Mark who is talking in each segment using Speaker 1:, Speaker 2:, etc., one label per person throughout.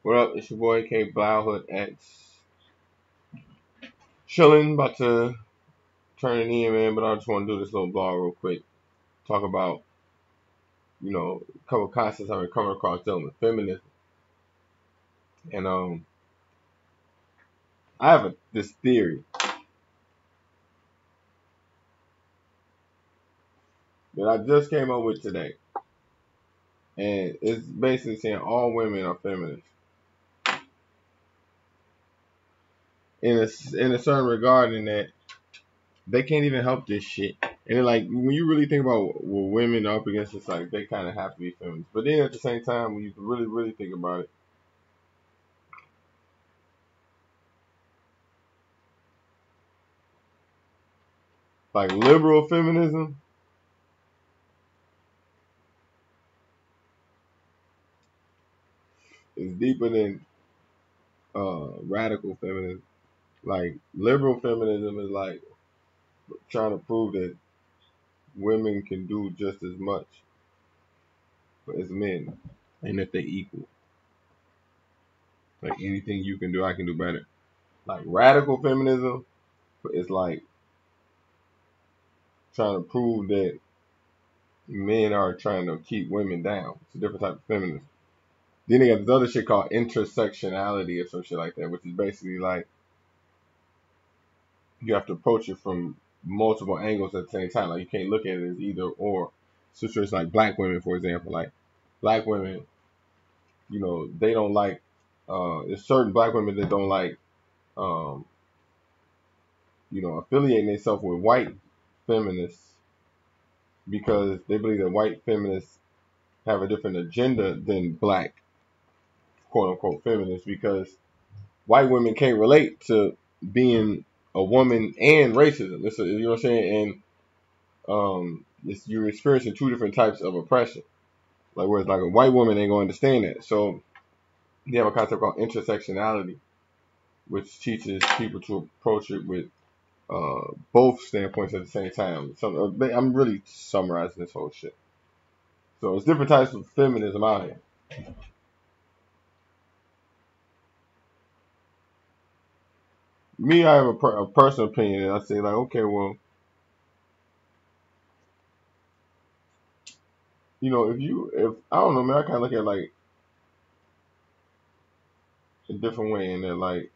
Speaker 1: What up? It's your boy K-Blao Hood X. Chilling, about to turn it in, man, but I just want to do this little blog real quick. Talk about, a couple of concepts I've been coming across dealing with feminism. And I have this theory that I just came up with today. And it's basically saying all women are feminists. In a certain regard in that they can't even help this shit. And then, like, when you really think about what women are up against, it's like they kind of have to be feminists. But then at the same time, when you really, really think about it, like liberal feminism is deeper than radical feminism. Like liberal feminism is like trying to prove that women can do just as much as men, and that they're equal. Like anything you can do, I can do better. Like radical feminism is like trying to prove that men are trying to keep women down. It's a different type of feminism. Then they got this other shit called intersectionality or some shit like that, which is basically like you have to approach it from multiple angles at the same time. Like you can't look at it as either or. Situations like black women, for example, like black women, they don't like. There's certain black women that don't like, um, affiliating themselves with white feminists because they believe that white feminists have a different agenda than black quote unquote feminists because white women can't relate to being a woman and racism. You know what I'm saying? And you're experiencing two different types of oppression. Like whereas like a white woman ain't gonna understand that. So you have a concept called intersectionality, which teaches people to approach it with both standpoints at the same time. So I'm really summarizing this whole shit. So it's different types of feminism out here. Me, I have a personal opinion, and I say like, okay, well, if I don't know, man, I kind of look at it like a different way in that, like,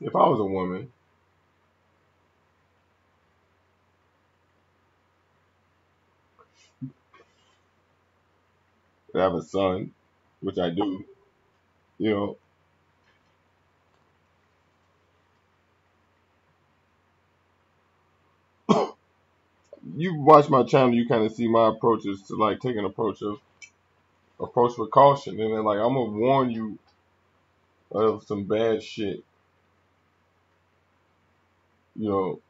Speaker 1: if I was a woman, and I have a son, which I do, you know, you watch my channel, you kind of see my approaches to like taking approach with caution, and then like I'm gonna warn you of some bad shit, you know,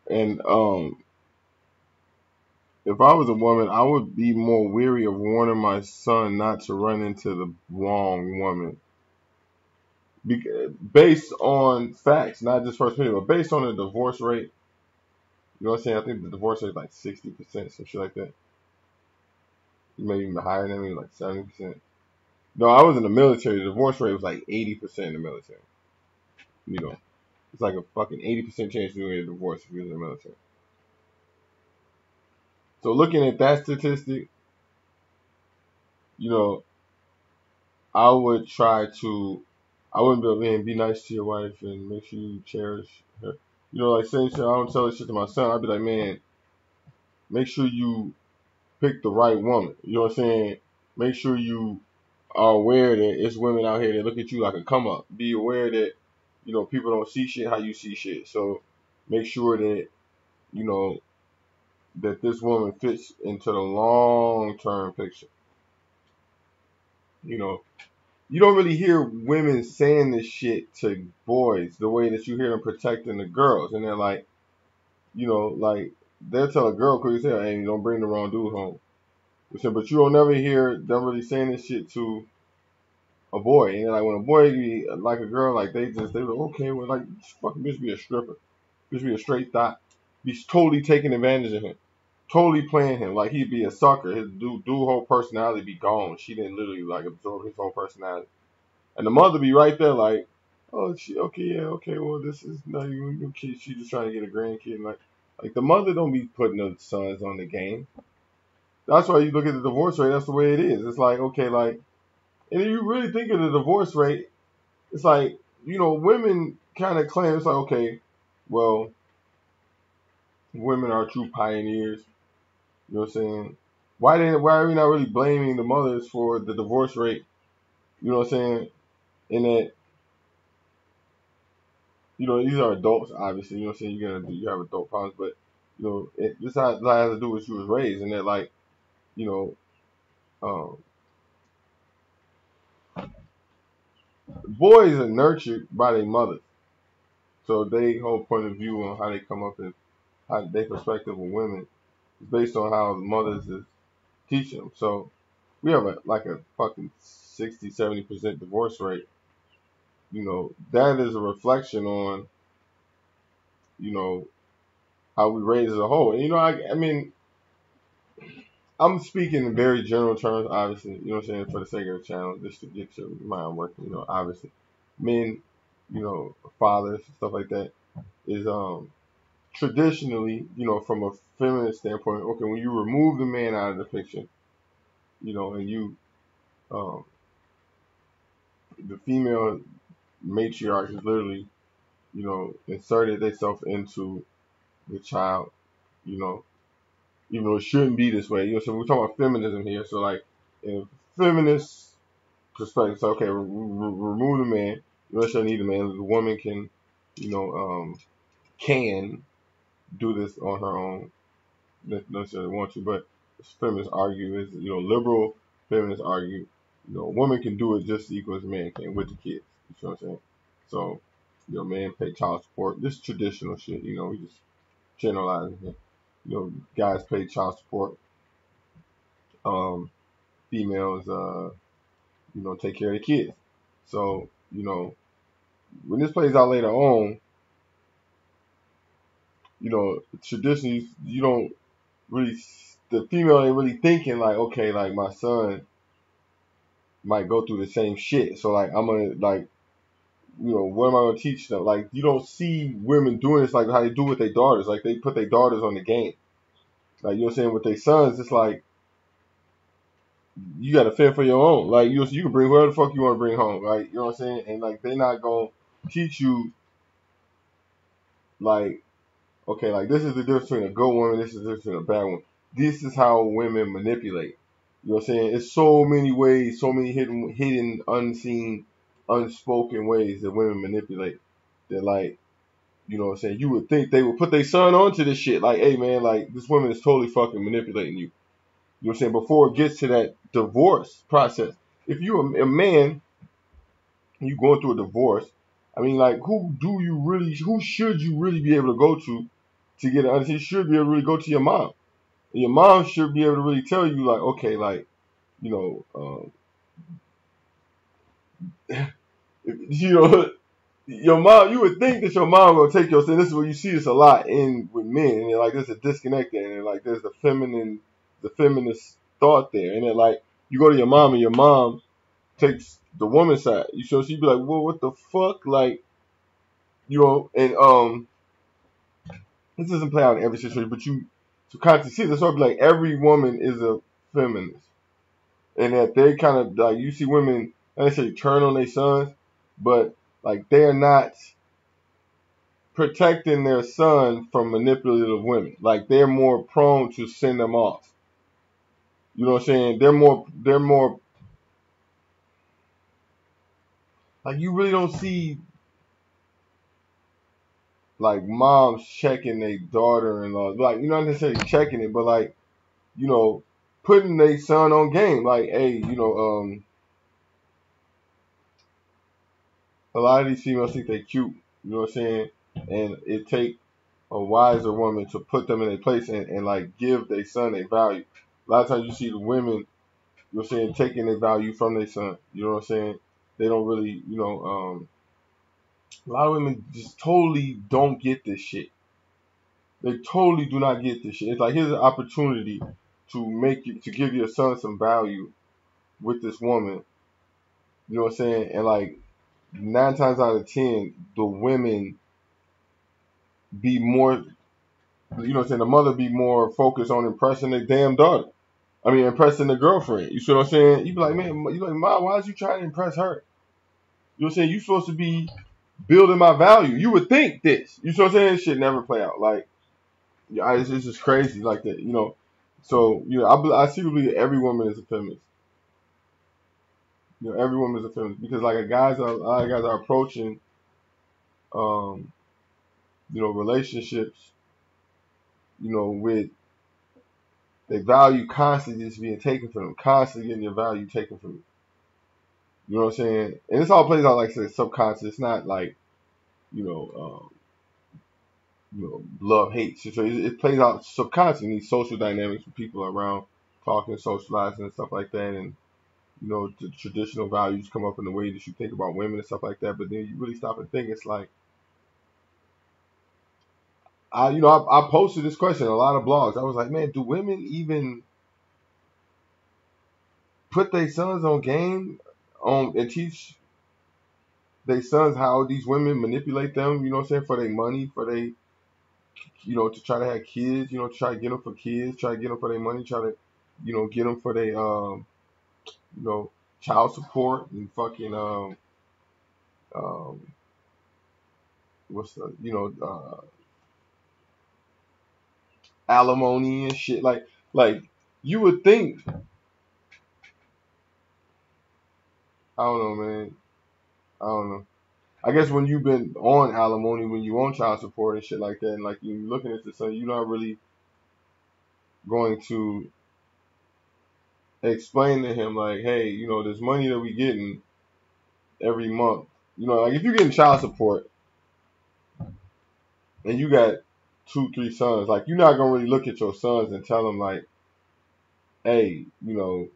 Speaker 1: and if I was a woman, I would be more weary of warning my son not to run into the wrong woman. Based on facts, not just first opinion, but based on the divorce rate, you know what I'm saying? I think the divorce rate is like 60%, some shit like that. Maybe even higher than me, like 70%. No, I was in the military. The divorce rate was like 80% in the military. You know, it's like a fucking 80% chance you're going to get a divorce if you're in the military. So looking at that statistic, you know, I would try to, I wouldn't be like, man, be nice to your wife and make sure you cherish her. Like saying shit, I don't tell this shit to my son. I'd be like, man, make sure you pick the right woman. You know what I'm saying? Make sure you are aware that it's women out here that look at you like a come up. Be aware that, people don't see shit how you see shit. So make sure that, you know, that this woman fits into the long term picture. You know, you don't really hear women saying this shit to boys the way that you hear them protecting the girls. And they're like, like they'll tell a girl, quick as hell, hey, don't bring the wrong dude home. But you don't never hear them really saying this shit to a boy. And like when a boy be like a girl, like they like, okay, well, like fucking bitch be a stripper, bitch be a straight thought, be totally taking advantage of him, totally playing him. Like he'd be a sucker. His dude whole personality be gone. She didn't literally like absorb his whole personality. And the mother be right there like, oh, she okay, yeah, okay. Well, this is not even your kid. She just trying to get a grandkid. Like the mother don't be putting the sons on the game. That's why you look at the divorce rate. That's the way it is. It's like okay, like, and if you really think of the divorce rate, it's like women kind of claim it's like okay, well, women are true pioneers. You know what I'm saying? Why are we not really blaming the mothers for the divorce rate? You know what I'm saying? In that these are adults, obviously. You know what I'm saying? You have adult problems, but this has to do with you was raised, and that like you know, um, boys are nurtured by their mothers, so they whole point of view on how they come up and how their perspective of women is based on how the mothers is teaching them. So we have a fucking 60-70% divorce rate. That is a reflection on how we raise as a whole. And I mean, I'm speaking in very general terms, obviously, what I'm saying, for the sake of the channel, just to get your mind working, obviously. Men, fathers, stuff like that, is traditionally, from a feminist standpoint, okay, when you remove the man out of the picture, and you um the female matriarch is literally, inserted themselves into the child, you know, even though it shouldn't be this way. So we're talking about feminism here. So like in feminist perspective, so okay, remove the man. You don't necessarily need the man. The woman can, can do this on her own. Not necessarily want to, but feminists argue is, liberal feminists argue, a woman can do it just as equal as a man can with the kids. You know what I'm saying? So, men pay child support. This traditional shit. We just generalizing here. Guys pay child support. Um, Females, take care of the kids. So, when this plays out later on, traditionally you don't really, the female ain't really thinking like, okay, like my son might go through the same shit. So like I'm gonna like, what am I gonna teach them? Like you don't see women doing this like how they do with their daughters. Like they put their daughters on the game. Like what I'm saying, with their sons, it's like you gotta fend for your own. Like you can bring whoever the fuck you want to bring home. Like you know what I'm saying? And like they're not gonna teach you like, okay, like this is the difference between a good woman, this is the difference between a bad woman. This is how women manipulate. You know what I'm saying? It's so many ways, so many hidden, unseen, unspoken ways that women manipulate. That like, you know what I'm saying? You would think they would put their son onto this shit. Like, hey man, like this woman is totally fucking manipulating you. You know what I'm saying? Before it gets to that divorce process. If you're a man, you going through a divorce, I mean, like, who should you really be able to go to get an understanding? You should be able to really go to your mom. And your mom should be able to really tell you, like, okay, like, you know, you know, your mom, you would think that your mom will take your, this is where you see this a lot in with men, and like there's a disconnect there, and like there's the feminist thought there, and then like you go to your mom and your mom takes the woman's side. So she'd be like, well, what the fuck, like, and this doesn't play out in every situation, but you to kind of see this, I'd be like every woman is a feminist, and that they kind of like you see women, I don't say turn on their sons, but like they're not protecting their son from manipulative women. Like they're more prone to send them off. You know what I'm saying? They're more like you really don't see like moms checking their daughter-in-law. Like not necessarily checking it, but like putting their son on game. Like hey, a lot of these females think they cute. You know what I'm saying? And it take a wiser woman to put them in a place and like give their son a value. A lot of times you see the women, you know what I'm saying, taking their value from their son. You know what I'm saying? They don't really, a lot of women just totally don't get this shit. They totally do not get this shit. It's like, here's an opportunity to give your son some value with this woman. You know what I'm saying? And like 9 times out of 10, the women be more, you know what I'm saying? The mother be more focused on impressing their damn daughter. I mean, impressing the girlfriend. You see what I'm saying? You be like, man, you like, Mom, why is you trying to impress her? You know what I'm saying? You supposed to be building my value. You would think this. You see what I'm saying? Shit never play out. Like, yeah, it's just crazy like that, you know. So, you know, I seriously believe every woman is a feminist. You know, every woman is a feminist because like a lot of guys are approaching, um, you know, relationships, you know, with their value constantly just being taken from them, constantly getting your value taken from you. You know what I'm saying? And this all plays out like I said, subconscious. It's not like, you know, love hate. So it plays out subconsciously. These social dynamics with people around talking, socializing, and stuff like that, and you know, the traditional values come up in the way that you think about women and stuff like that. But then you really stop and think, it's like, I posted this question in a lot of blogs. I was like, man, do women even put their sons on game and teach their sons how these women manipulate them, you know what I'm saying, for their money, for their, you know, to try to have kids, you know, try to get them for kids, try to get them for their money, try to, you know, get them for their, you know, child support and fucking, um, what's the, you know, alimony and shit. Like you would think, I don't know, man. I don't know. I guess when you've been on alimony, when you on child support and shit like that, and like you're looking at the son, you're not really going to explain to him like, hey, you know, this money that we getting every month. You know, like if you're getting child support and you got 2, 3 sons, like you're not gonna really look at your sons and tell them like, hey, you know,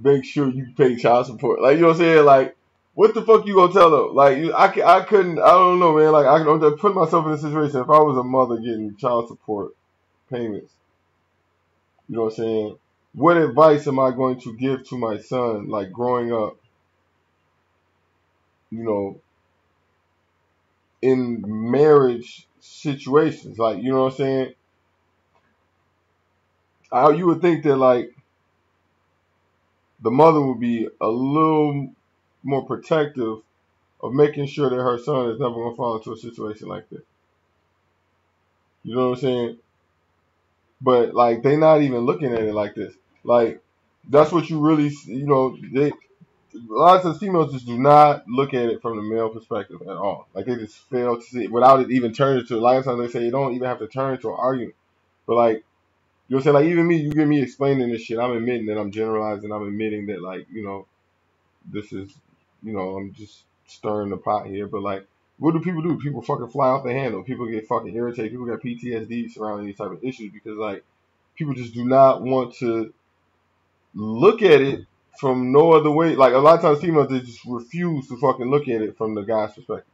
Speaker 1: make sure you pay child support. Like, you know what I'm saying? Like, what the fuck you gonna tell them? Like, I couldn't, I don't know, man. Like, I can put myself in a situation if I was a mother getting child support payments. You know what I'm saying? What advice am I going to give to my son, like growing up, you know, in marriage situations? Like, you know what I'm saying? You would think that like the mother would be a little more protective of making sure that her son is never gonna fall into a situation like this. You know what I'm saying? But like they not even looking at it like this. Like that's what you really, you know, they a lot of times females just do not look at it from the male perspective at all. Like they just fail to see it without it even turning to. A lot of times they say you don't even have to turn into an argument. But like you know what I'm saying, like even me, you get me explaining this shit. I'm admitting that I'm generalizing. I'm admitting that like you know this is, you know, I'm just stirring the pot here. But like, what do people do? People fucking fly off the handle. People get fucking irritated. People get PTSD surrounding these type of issues because like people just do not want to look at it from no other way. Like a lot of times females they just refuse to fucking look at it from the guy's perspective.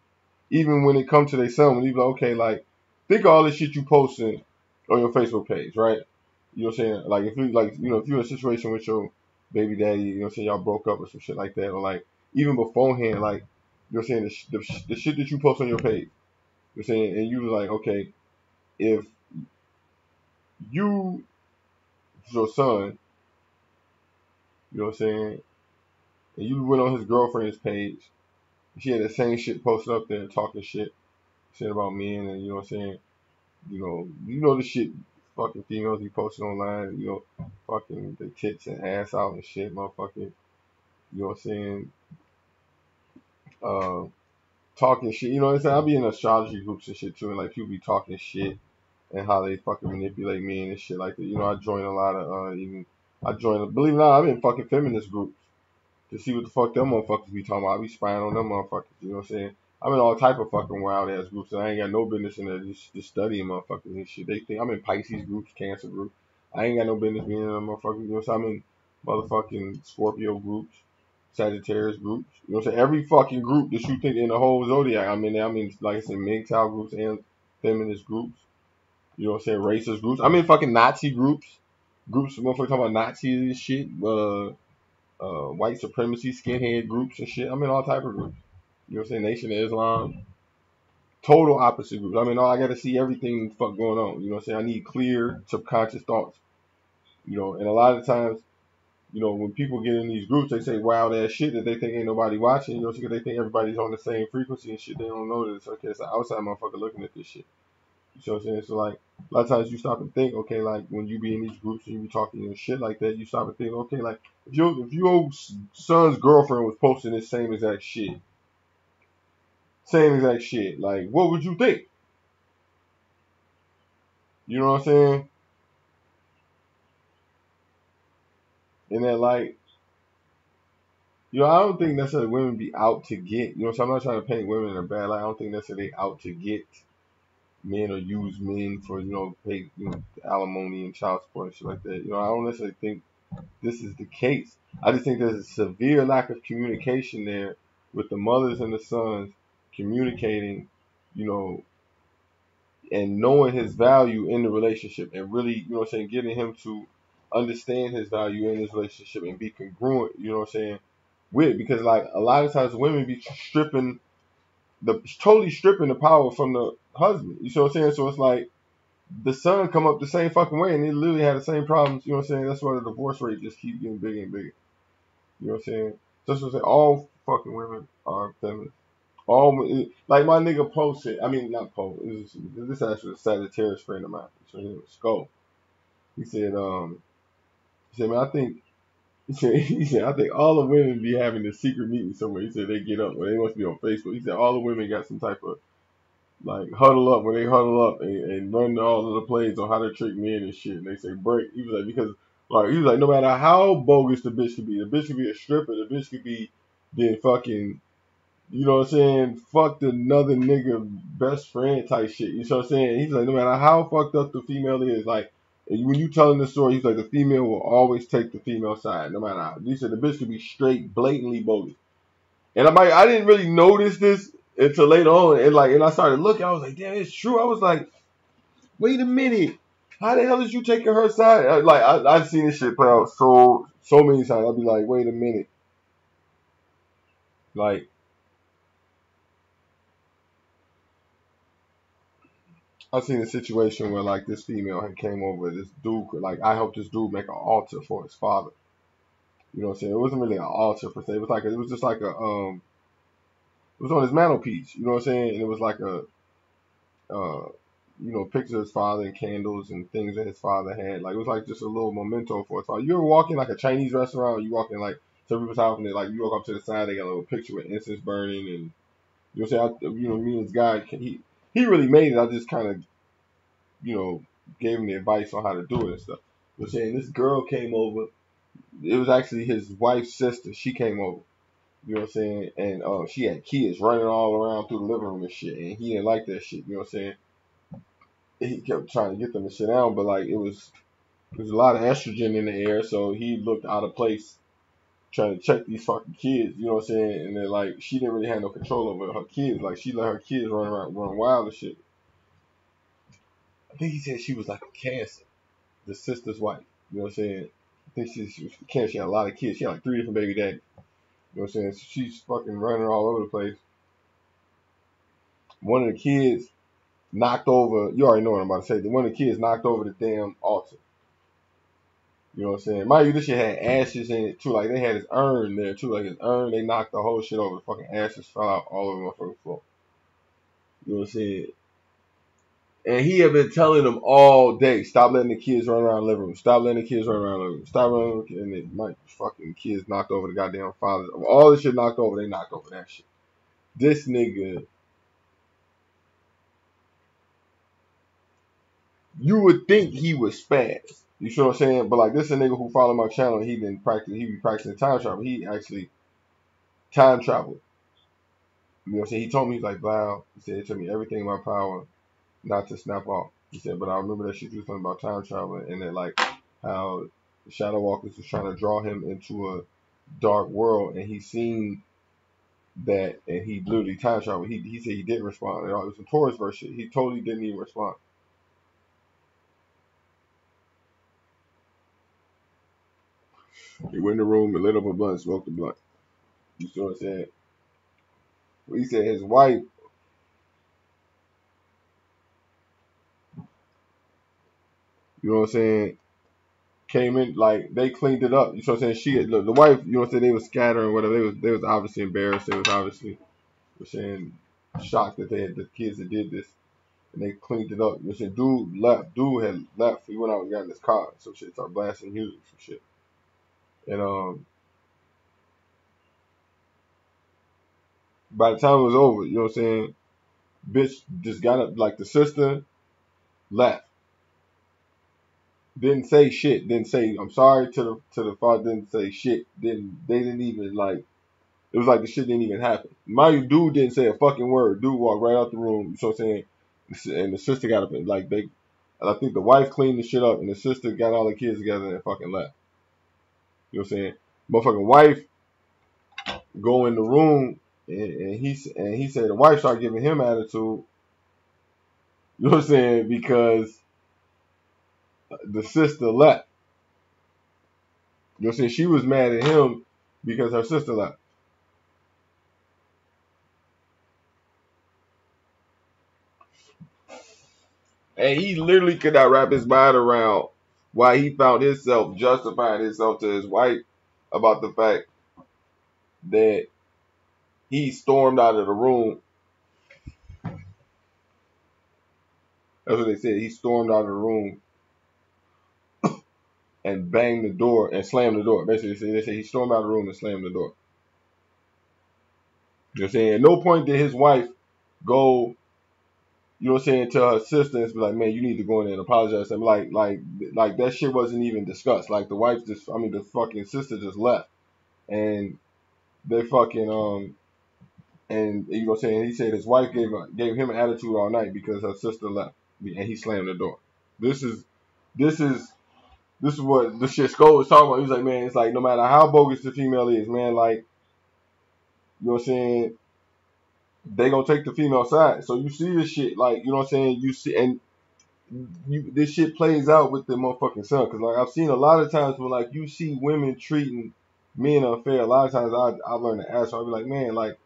Speaker 1: Even when it comes to their son, when you be like, okay, like think of all this shit you posting on your Facebook page, right? You know what I'm saying? Like if you like, you know, if you're in a situation with your baby daddy, you know what I'm saying, y'all broke up or some shit like that, or like even beforehand, like you know what I'm saying, the shit that you post on your page, you know what I'm saying, and you was like, okay, if you your son, you know what I'm saying, and you went on his girlfriend's page, she had the same shit posted up there talking shit about men, and you know what I'm saying, you know the shit fucking females be posting online, you know, fucking the tits and ass out and shit, motherfucking, you know what I'm saying, uh, talking shit, you know what I'm saying? I'll be in astrology groups and shit too, and like people be talking shit and how they fucking manipulate men and shit like that. You know, I join a lot of, believe it or not, I'm in fucking feminist groups to see what the fuck them motherfuckers be talking about. I be spying on them motherfuckers, you know what I'm saying? I'm in all type of fucking wild ass groups and I ain't got no business in there just studying motherfuckers and shit. They think I'm in Pisces groups, Cancer groups. I ain't got no business being in them motherfuckers, you know what I'm saying? I'm in motherfucking Scorpio groups. Sagittarius groups. You know what I'm saying? Every fucking group that you think in the whole zodiac. I mean, like I said, MGTOW groups and feminist groups. You know what I'm saying? Racist groups. I mean, fucking Nazi groups. Groups, motherfuckers talking about Nazis and shit. White supremacy, skinhead groups and shit. I mean, all type of groups. You know what I'm saying? Nation of Islam. Total opposite groups. I mean, I got to see everything fuck going on. You know what I'm saying? I need clear subconscious thoughts. You know, and a lot of times, you know, when people get in these groups, they say wild ass shit that they think ain't nobody watching. You know, because they think everybody's on the same frequency and shit. They don't know that it's an outside motherfucker looking at this shit. You know what I'm saying? So like a lot of times you stop and think, okay, like when you be in these groups and you be talking and shit like that, you stop and think, okay, like if your son's girlfriend was posting this same exact shit, like what would you think? You know what I'm saying? And that like, you know, I don't think necessarily women be out to get, you know, so I'm not trying to paint women in a bad light. I don't think necessarily they out to get men or use men for, you know, pay, you know, alimony and child support and shit like that. You know, I don't necessarily think this is the case. I just think there's a severe lack of communication there with the mothers and the sons communicating, you know, and knowing his value in the relationship and really, you know what I'm saying, getting him to understand his value in his relationship and be congruent, you know what I'm saying, with, because like a lot of times women be totally stripping the power from the husband. You know what I'm saying? So it's like the son come up the same fucking way and they literally had the same problems, you know what I'm saying? That's why the divorce rate just keep getting bigger and bigger. You know what I'm saying? Just to say, all fucking women are feminist. All like my nigga posted. I mean, not post. This actually a Sagittarius friend of mine. So he was Skull. He said, man, I think. He said, I think all the women be having this secret meeting somewhere. He said they get up, or they must be on Facebook. He said all the women got some type of like huddle up when they huddle up and run all of the plays on how to trick men and shit. And they say break. He was like, because like he was like, no matter how bogus the bitch could be, the bitch could be a stripper, the bitch could be then fucking, you know what I'm saying, fucked another nigga best friend type shit. You know what I'm saying? He's like, no matter how fucked up the female is, like when you telling the story, he's like, the female will always take the female side, no matter how. He said the bitch could be straight, blatantly bogus. And I didn't really notice this until later on, and I started looking. I was like, damn, it's true. I was like, wait a minute, how the hell is you taking her side? I've seen this shit play out so many times. I'd be like, wait a minute, like I've seen a situation where like this female had came over, this dude like I helped this dude make an altar for his father. You know what I'm saying? It wasn't really an altar per se. It was just like it was on his mantelpiece. You know what I'm saying? And it was like uh, you know, pictures of his father and candles and things that his father had. Like it was like just a little memento for his father. You ever walk in like a Chinese restaurant, or you walk in like some people's house and they like you walk up to the side, they got a little picture with incense burning and you know what I'm saying? You know, me and this guy, he really made it. I just kind of, you know, gave him the advice on how to do it and stuff. You know what I'm saying? This girl came over. It was actually his wife's sister. She came over. You know what I'm saying? And she had kids running all around through the living room and shit. And he didn't like that shit. You know what I'm saying? He kept trying to get them to sit down, but like there's a lot of estrogen in the air, so he looked out of place trying to check these fucking kids. You know what I'm saying? And then like she didn't really have no control over her kids. Like she let her kids run around, run wild and shit. I think he said she was like a cancer, the sister's wife. You know what I'm saying? I think she was cancer. She had a lot of kids. She had like 3 different baby daddies. You know what I'm saying? She's fucking running all over the place. One of the kids knocked over. You already know what I'm about to say. One of the kids knocked over the damn altar. You know what I'm saying? Mind you, this shit had ashes in it too. Like they had his urn there too. Like his urn, they knocked the whole shit over. The fucking ashes fell out all over my fucking floor. You know what I'm saying? And he had been telling them all day, stop letting the kids run around the living room. Stop letting the kids run around the living room. Stop running. And then my fucking kids knocked over the goddamn father. All this shit knocked over, they knocked over that shit. This nigga, you would think he was spaz. You see what I'm saying? But like this is a nigga who followed my channel. He be practicing time travel. He actually time traveled. You know what I'm saying? He told me, he's like, wow. He said, it took me everything in my power not to snap off. He said, but I remember that shit you was talking about time traveling and that like how the Shadow Walkers was trying to draw him into dark world, and he seen that, and he literally time traveled. He said he didn't respond at all. It was a Taurus verse shit. He totally didn't even respond. He went in the room and lit up a blunt, smoked a blunt. You see what I'm saying? He said his wife, you know what I'm saying, came in, like, they cleaned it up. You know what I'm saying? The wife, you know what I'm saying, they was scattering, whatever. They was obviously embarrassed. They was obviously, you know what I'm saying, shocked that they had the kids that did this. And they cleaned it up. You know what I'm saying? Dude left. Dude had left. He went out and got in his car. Some shit. Started blasting music. Some shit. And by the time it was over, you know what I'm saying, bitch just got up, like the sister left. Didn't say shit. Didn't say I'm sorry to the father. Didn't say shit. They didn't even, like, it was like the shit didn't even happen. My dude didn't say a fucking word. Dude walked right out the room. You know what I'm saying? And the sister got up and, like, I think the wife cleaned the shit up, and the sister got all the kids together and fucking left. You know what I'm saying? Motherfucking wife go in the room, and he said the wife started giving him attitude. You know what I'm saying? Because the sister left. You know what I'm saying? She was mad at him because her sister left. And he literally could not wrap his mind around why he found himself justifying himself to his wife about the fact that he stormed out of the room. That's what they said. He stormed out of the room and banged the door and slammed the door. Basically, they say he stormed out of the room and slammed the door. You know what I'm saying? At no point did his wife go, you know what I'm saying, to her sister and be like, man, you need to go in there and apologize. And like that shit wasn't even discussed. Like the wife the fucking sister just left. And they fucking, and you know what I'm saying, he said his wife gave him an attitude all night because her sister left. And he slammed the door. This is what the shit Skull was talking about. He was like, man, it's like no matter how bogus the female is, man, like, you know what I'm saying, they gonna take the female side. So you see this shit, like, you know what I'm saying, you see, and this shit plays out with the motherfucking son. Cause like I've seen a lot of times when like you see women treating men unfair. A lot of times I learned to ask her. I'll be like, man, like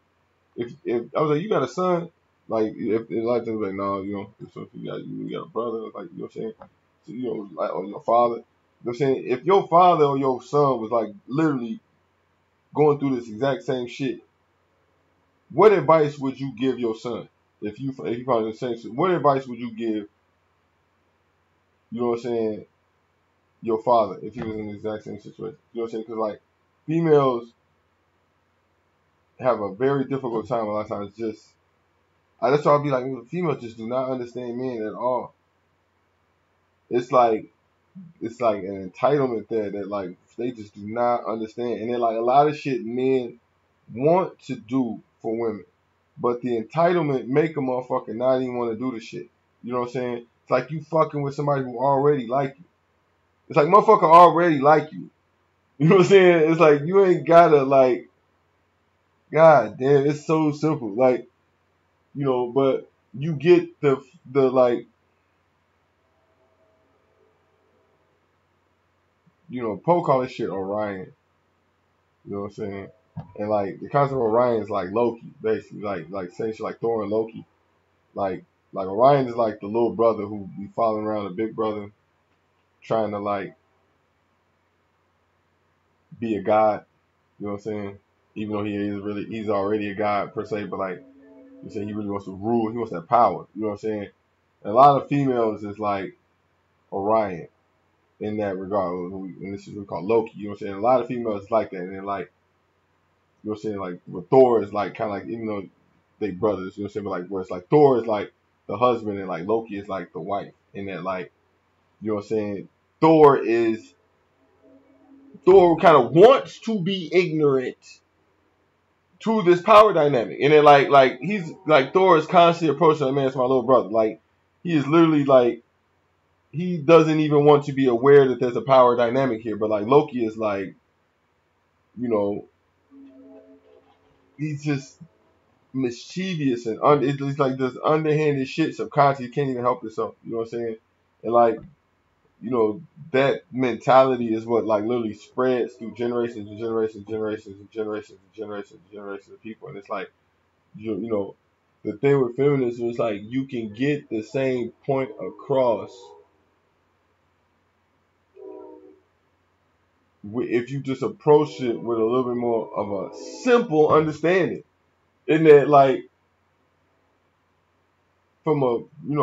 Speaker 1: if I was like, you got a son, like if a lot of times like, no, you know, so if you got a brother, like, you know what I'm saying, so, you know, like, or your father. You know what I'm saying, if your father or your son was like literally going through this exact same shit, what advice would you give your son if you found the same? What advice would you give? You know what I'm saying? Your father if he was in the exact same situation. You know what I'm saying? Because like females have a very difficult time a lot of times. Just that's why I'll be like, females just do not understand men at all. It's like an entitlement there that like they just do not understand, and then like a lot of shit men want to do for women, but the entitlement make a motherfucker not even want to do the shit. You know what I'm saying? It's like you fucking with somebody who already like you. It's like motherfucker already like you. You know what I'm saying? It's like you ain't gotta like, God damn, it's so simple. Like, you know, but you get the like, you know, Poe call this shit Orion. You know what I'm saying? And like the concept of Orion is like Loki, basically, like saying shit like Thor and Loki. Like Orion is like the little brother who be following around the big brother, trying to like be a god. You know what I'm saying? Even though he's already a god per se, but like you say he really wants to rule. He wants that power. You know what I'm saying? And a lot of females is like Orion in that regard. And this is what we call Loki. You know what I'm saying? A lot of females like that, and then like, you know what I'm saying, like with Thor is like kind of like, even though they brothers, you know what I'm saying, but like where it's like Thor is like the husband and like Loki is like the wife. And that like, you know what I'm saying, Thor kind of wants to be ignorant to this power dynamic. And then like he's like Thor is constantly approaching like, man, it's my little brother. Like he is literally like, he doesn't even want to be aware that there's a power dynamic here. But like Loki is like, you know, he's just mischievous and it's like this underhanded shit subconscious. You can't even help yourself. You know what I'm saying? And like, you know, that mentality is what like literally spreads through generations and generations, generations and generations and generations and generations of people. And it's like, you know, the thing with feminism is like you can get the same point across if you just approach it with a little bit more of a simple understanding. In that, like, from a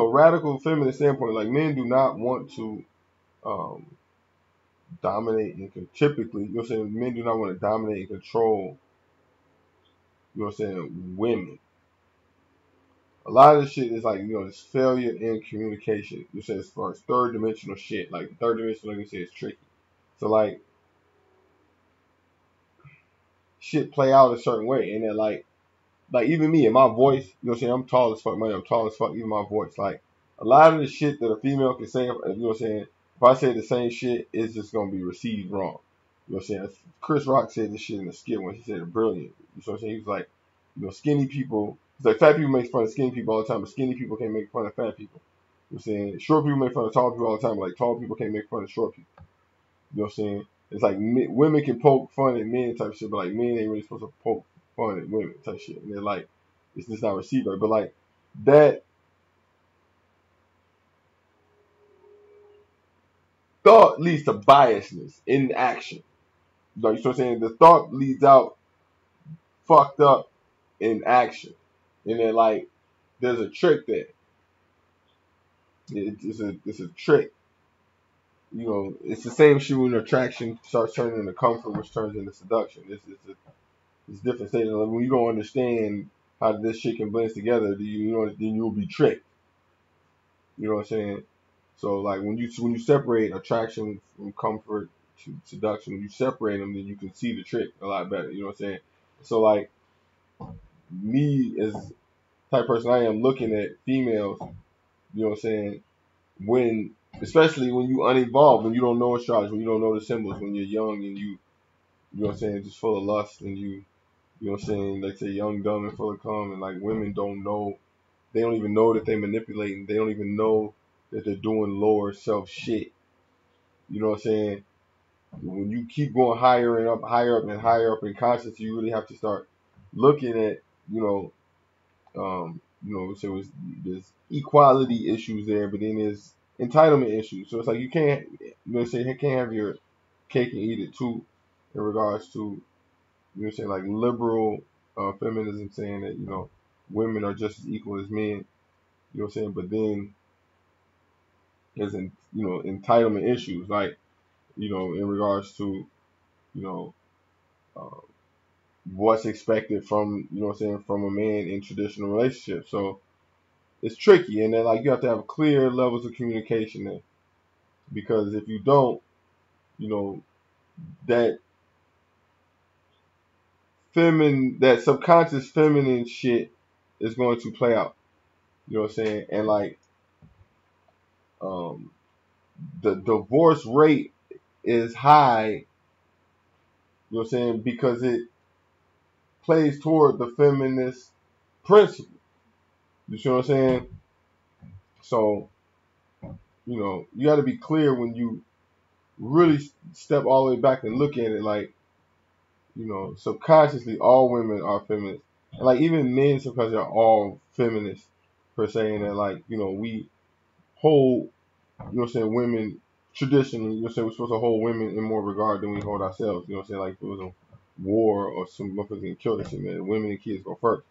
Speaker 1: radical feminist standpoint, like men do not want to um, dominate and typically, you know what I'm saying, men do not want to dominate and control, you know what I'm saying, women. A lot of this shit is like, this failure in communication. You say as far as third dimensional shit, like third dimensional, like you say, is tricky. So like shit play out a certain way, and then like even me and my voice, you know what I'm saying, I'm tall as fuck, man, I'm tall as fuck, even my voice, like a lot of the shit that a female can say, you know what I'm saying, if I say the same shit, it's just gonna be received wrong. You know what I'm saying? Chris Rock said this shit in the skit when he said it brilliant. You know what I'm saying? He was like, skinny people, he's like, fat people make fun of skinny people all the time, but skinny people can't make fun of fat people. You know what I'm saying? Short people make fun of tall people all the time, but like tall people can't make fun of short people. You know what I'm saying? It's like women can poke fun at men type shit, but like men ain't really supposed to poke fun at women type shit. And they're like, it's just not received right. But like that thought leads to biasness in action. Like, you know what I'm saying? The thought leads out fucked up in action. And then like there's a trick there. It's a trick. It's the same shit when attraction starts turning into comfort, which turns into seduction. It's different stages. Like when you don't understand how this shit can blend together, then you'll be tricked. You know what I'm saying? So like when you separate attraction from comfort to seduction, when you separate them, then you can see the trick a lot better. You know what I'm saying? So like me as the type of person I am, looking at females, you know what I'm saying, when especially when you unevolved, when you don't know astrology, when you don't know the symbols, when you're young and you know what I'm saying, just full of lust, and you know what I'm saying, like say young, dumb, and full of cum, and like women don't know, they don't even know that they're manipulating, they don't even know that they're doing lower self shit. You know what I'm saying? When you keep going higher up and higher up in consciousness, you really have to start looking at, so there's equality issues there, but then there's entitlement issues. So it's like you can't, you can't have your cake and eat it too, in regards to, like liberal feminism saying that, women are just as equal as men, you know what I'm saying? But then there's, entitlement issues, like, in regards to, you know, uh, what's expected from, what I'm saying, from a man in traditional relationships. So it's tricky. And then, like, you have to have clear levels of communication there. Because if you don't, that that subconscious feminine shit is going to play out. You know what I'm saying? And like, um, the divorce rate is high, you know what I'm saying, because it plays toward the feminist principle. You see what I'm saying? So, you got to be clear when you really step all the way back and look at it, like, subconsciously all women are feminists. And like even men subconsciously are all feminists per se, and that like, we hold, what I'm saying, women traditionally, you know what I'm saying, we're supposed to hold women in more regard than we hold ourselves. You know what I'm saying? Like if it was a war or some motherfuckers getting killed or something, man, women and kids go first.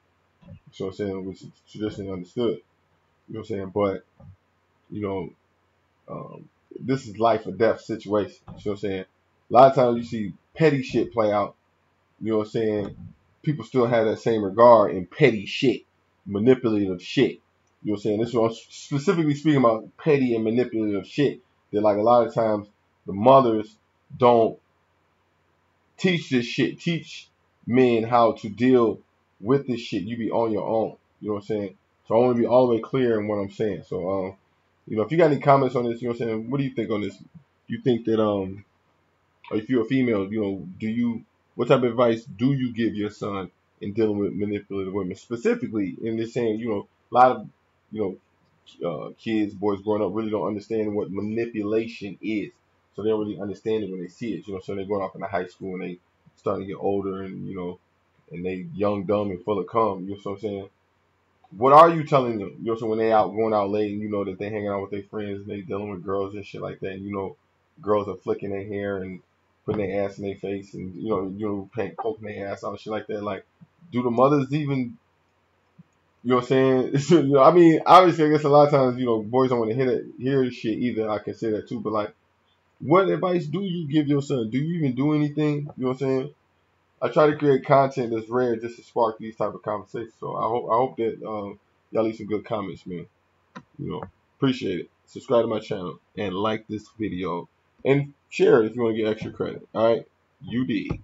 Speaker 1: You know what I'm saying? Which is traditionally understood. You know what I'm saying? But, you know, um, this is life or death situation. You know what I'm saying? A lot of times you see petty shit play out. You know what I'm saying? People still have that same regard in petty shit, manipulative shit. You know what I'm saying? This is what I'm specifically speaking about, petty and manipulative shit. That like a lot of times the mothers don't teach this shit, teach men how to deal with this shit. You be on your own. You know what I'm saying? So I want to be all the way clear in what I'm saying. So if you got any comments on this, you know what I'm saying, what do you think on this? You think that if you're a female, do you what type of advice do you give your son in dealing with manipulative women? Specifically, in this saying, a lot of, you kids, boys growing up really don't understand what manipulation is. So they don't really understand it when they see it. So they're going off into high school and they starting to get older and, and they young, dumb, and full of cum. You know what I'm saying? What are you telling them? So when they out going out late and you know that they hanging out with their friends and they dealing with girls and shit like that, and girls are flicking their hair and putting their ass in their face and poking their ass out and shit like that. Like, do the mothers even, you know what I'm saying? I mean, obviously, I guess a lot of times, boys don't want to hear shit either. I can say that too. But like, what advice do you give your son? Do you even do anything? You know what I'm saying? I try to create content that's rare just to spark these type of conversations. So I hope that y'all leave some good comments, man. Appreciate it. Subscribe to my channel and like this video and share it if you want to get extra credit. All right, you did.